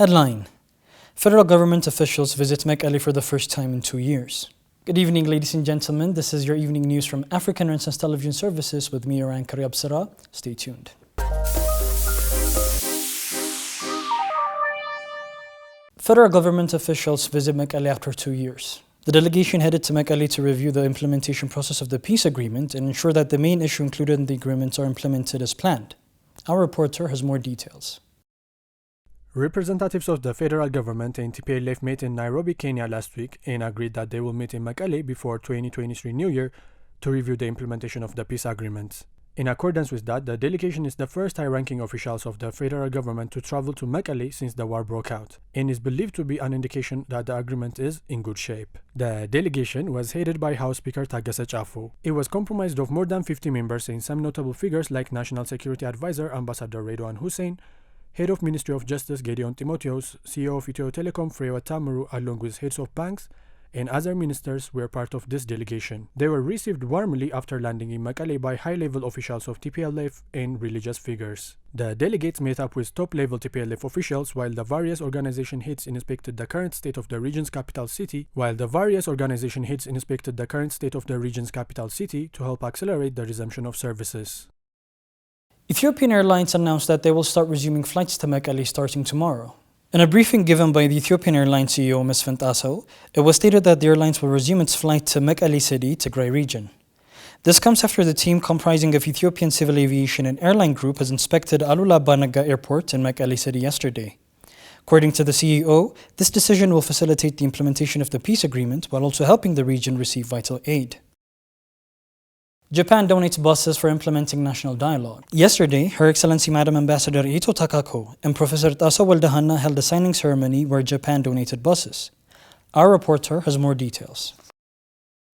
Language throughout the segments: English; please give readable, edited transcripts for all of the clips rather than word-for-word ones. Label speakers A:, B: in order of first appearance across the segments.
A: Headline: Federal government officials visit Mekele for the first time in 2 years. Good evening, ladies and gentlemen. This is your evening news from African Renaissance Television Services with me, your anchor Absara. Stay tuned. Federal government officials visit Mekele after 2 years. The delegation headed to Mekele to review the implementation process of the peace agreement and ensure that the main issue included in the agreements are implemented as planned. Our reporter has more details.
B: Representatives of the federal government and TPLF met in Nairobi, Kenya last week and agreed that they will meet in Mekele before 2023 New Year to review the implementation of the peace agreement. In accordance with that, the delegation is the first high-ranking officials of the federal government to travel to Mekele since the war broke out, and is believed to be an indication that the agreement is in good shape. The delegation was headed by House Speaker Taggase Chafu. It was comprised of more than 50 members and some notable figures like National Security Advisor Ambassador Redouane Hussein, Head of Ministry of Justice Gideon Timotheos, CEO of Ethio Telecom Frewa Tamuru, along with heads of banks and other ministers were part of this delegation. They were received warmly after landing in Mekele by high-level officials of TPLF and religious figures. The delegates met up with top-level TPLF officials while the various organization heads inspected the current state of the region's capital city to help accelerate the resumption of services.
A: Ethiopian Airlines announced that they will start resuming flights to Mekele starting tomorrow. In a briefing given by the Ethiopian Airlines CEO Mesfin Tasso, it was stated that the airlines will resume its flight to Mekele City, Tigray region. This comes after the team comprising of Ethiopian Civil Aviation and Airline Group has inspected Alula Banaga Airport in Mekele City yesterday. According to the CEO, this decision will facilitate the implementation of the peace agreement while also helping the region receive vital aid. Japan donates buses for implementing national dialogue. Yesterday, Her Excellency Madam Ambassador Ito Takako and Professor Tasso Waldahanna held a signing ceremony where Japan donated buses. Our reporter has more details.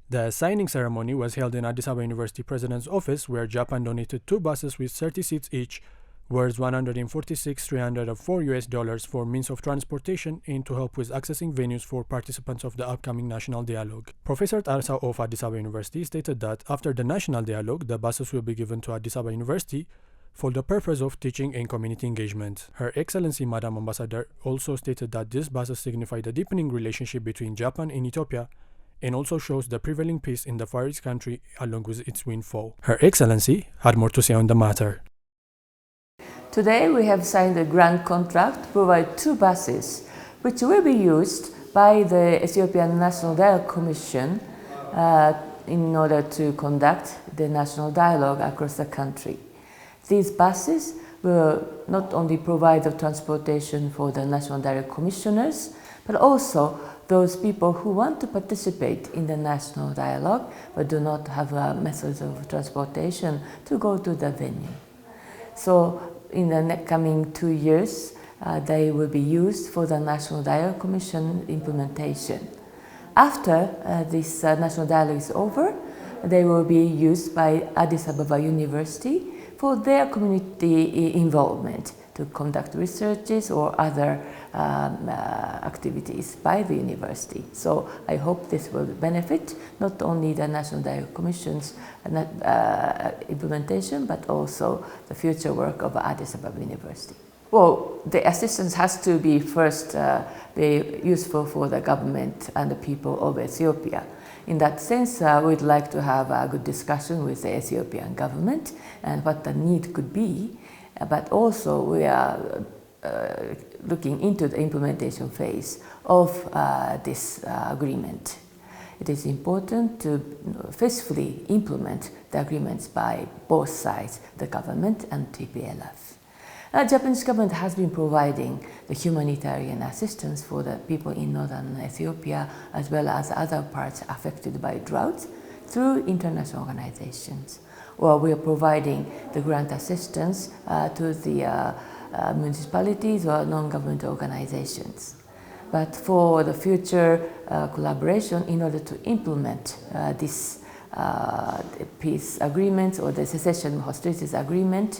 B: The signing ceremony was held in Addis Ababa University President's office where Japan donated 2 buses with 30 seats each, worth $146,304 for means of transportation and to help with accessing venues for participants of the upcoming national dialogue. Professor Tarsa of Addis Ababa University stated that after the national dialogue, the buses will be given to Addis Ababa University for the purpose of teaching and community engagement. Her Excellency Madam Ambassador also stated that these buses signify the deepening relationship between Japan and Ethiopia and also shows the prevailing peace in the Far East country along with its windfall. Her Excellency had more to say on the matter.
C: Today we have signed a grant contract to provide 2 buses which will be used by the Ethiopian National Dialogue Commission in order to conduct the national dialogue across the country. These buses will not only provide the transportation for the National Dialogue Commissioners, but also those people who want to participate in the national dialogue but do not have methods of transportation to go to the venue. So in the coming 2 years, they will be used for the National Dialogue Commission implementation. After this national dialogue is over, they will be used by Addis Ababa University for their community involvement to conduct researches or other activities by the university. So I hope this will benefit not only the National Dialogue Commission's implementation, but also the future work of Addis Ababa University. Well, the assistance has to be first be useful for the government and the people of Ethiopia. In that sense, we'd like to have a good discussion with the Ethiopian government and what the need could be, but also we are looking into the implementation phase of this agreement. It is important to faithfully implement the agreements by both sides, the government and TPLF. The Japanese government has been providing the humanitarian assistance for the people in northern Ethiopia as well as other parts affected by drought through international organizations. Well, we are providing the grant assistance to the municipalities or non-government organizations. But for the future collaboration, in order to implement this peace agreement or the cessation hostilities agreement,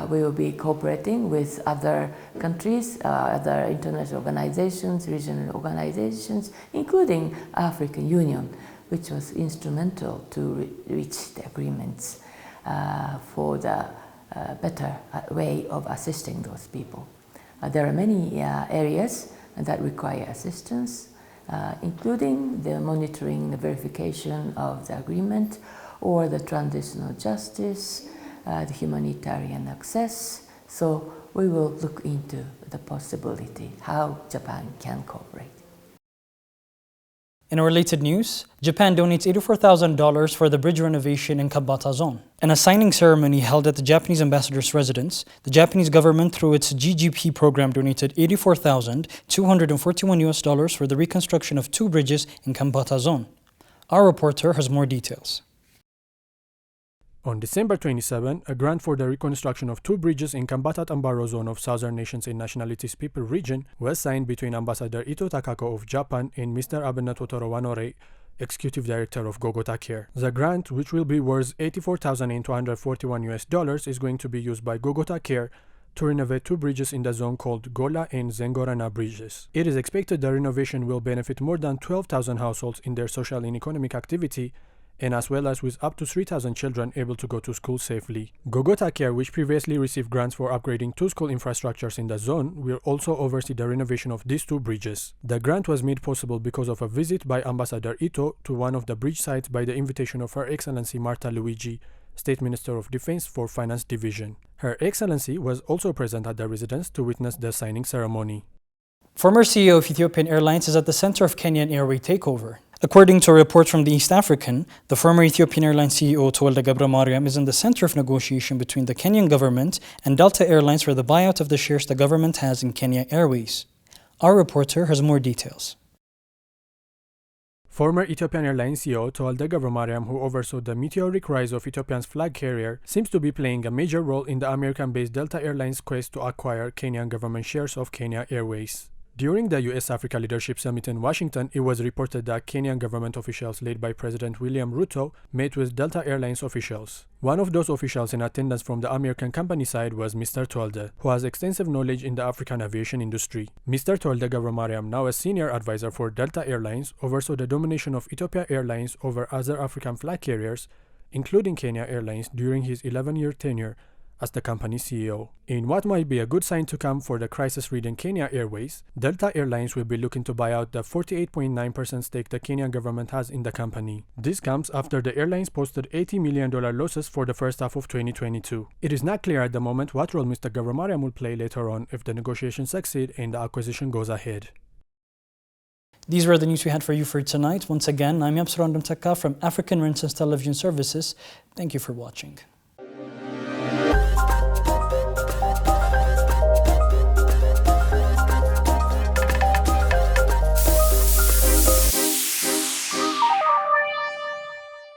C: we will be cooperating with other countries, other international organizations, regional organizations, including African Union, which was instrumental to reach the agreements for the better way of assisting those people. There are many areas that require assistance, including the monitoring, the verification of the agreement, or the transitional justice, the humanitarian access. So we will look into the possibility how Japan can cooperate.
A: In related news, Japan donates $84,000 for the bridge renovation in Kabata Zone. In a signing ceremony held at the Japanese ambassador's residence, the Japanese government, through its GGP program, donated $84,241 for the reconstruction of 2 bridges in Kabata Zone. Our reporter has more details.
B: On December 27, a grant for the reconstruction of 2 bridges in Kambata-Tambaro zone of Southern Nations and Nationalities People region was signed between Ambassador Ito Takako of Japan and Mr. Abenato Torowanore, Executive Director of Gogota Care. The grant, which will be worth $84,241, is going to be used by Gogota Care to renovate 2 bridges in the zone called Gola and Zengorana bridges. It is expected the renovation will benefit more than 12,000 households in their social and economic activity, and as well as with up to 3,000 children able to go to school safely. Gogota Care, which previously received grants for upgrading 2 school infrastructures in the zone, will also oversee the renovation of these 2 bridges. The grant was made possible because of a visit by Ambassador Ito to one of the bridge sites by the invitation of Her Excellency Marta Luigi, State Minister of Defense for Finance Division. Her Excellency was also present at the residence to witness the signing ceremony.
A: Former CEO of Ethiopian Airlines is at the center of Kenyan Airway takeover. According to a report from the East African, the former Ethiopian Airlines CEO Tewolde Gebremariem is in the center of negotiation between the Kenyan government and Delta Airlines for the buyout of the shares the government has in Kenya Airways. Our reporter has more details.
B: Former Ethiopian Airlines CEO Tewolde Gebremariem, who oversaw the meteoric rise of Ethiopia's flag carrier, seems to be playing a major role in the American-based Delta Airlines' quest to acquire Kenyan government shares of Kenya Airways. During the US-Africa Leadership Summit in Washington, it was reported that Kenyan government officials led by President William Ruto met with Delta Airlines officials. One of those officials in attendance from the American company side was Mr. Tewolde, who has extensive knowledge in the African aviation industry. Mr. Tewolde Gebremariem, now a senior advisor for Delta Airlines, oversaw the domination of Ethiopia Airlines over other African flag carriers, including Kenya Airlines, during his 11-year tenure as the company's CEO. In what might be a good sign to come for the crisis-ridden Kenya Airways, Delta Airlines will be looking to buy out the 48.9% stake the Kenyan government has in the company. This comes after the airlines posted $80 million losses for the first half of 2022. It is not clear at the moment what role Mr. Gebremariem will play later on if the negotiations succeed and the acquisition goes ahead.
A: These were the news we had for you for tonight. Once again, I'm Yabsur Andam Tekka from African Renaissance Television Services. Thank you for watching.